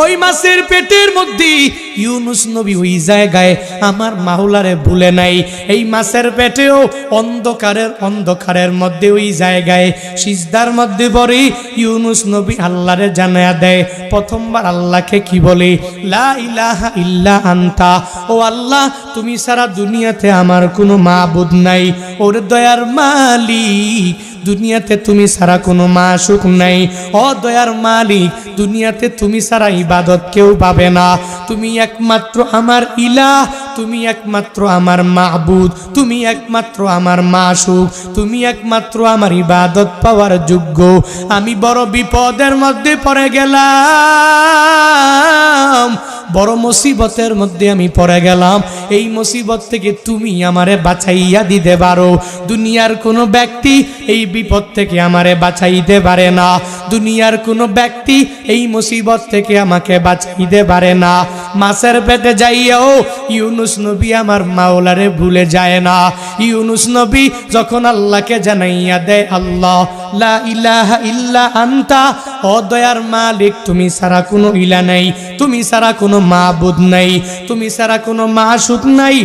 ওই মাছের পেটের মধ্যে ইউনুস নবী ওই জায়গায় আমার মাওলারে ভুলে নাই। এই মাছের পেটেও অন্ধকারের মধ্যে ওই জায়গায় সিজদার মধ্যে পড়ে ইউনুস নবী আল্লাহরে জানায়া দেয়। প্রথমবার আল্লাহকে কি বলে? লা ইলাহা ইল্লা আনতা, ও আল্লাহ তুমি সারা দুনিয়াতে আমার কোনো মাবুদ নাই। ওর দয়ার মালিক, দুনিয়াতে তুমি সারা কোনো মাশুক নাই। ও দয়ার মালিক, দুনিয়াতে তুমি সারা ইবাদত কেউ পাবে না। তুমি একমাত্র আমার ইলাহ, তুমি একমাত্র আমার মাবুদ, তুমি একমাত্র আমার মাশুক, তুমি একমাত্র আমার ইবাদত পাওয়ার যোগ্য। আমি বড় বিপদের মধ্যে পড়ে গেলাম, বড় মুসিবতের মধ্যে আমি পড়ে গেলাম। এই মুসিবত থেকে তুমি আমারে বাঁচাইয়া দিতে পারো। দুনিয়ার কোনো ব্যক্তি এই বিপদ থেকে আমারে বাঁচাইতে পারে না। দুনিয়ার কোনো ব্যক্তি এই মুসিবত থেকে আমাকে বাঁচাইতে পারে না। মাছের পেটে যাইয়াও ইউনুস নবী আমার মাওলারে ভুলে যায় না। ইউনুস নবী যখন আল্লাহকে জানাইয়া দেয়, আল্লাহ লা ইলাহা ইল্লা আনতা, ও দয়ার মালিক তুমি সারা কোনো ইলা নাই, তুমি সারা কোনো মাবুদ নাই, তুমি সারা কোনো মাশুক নাই।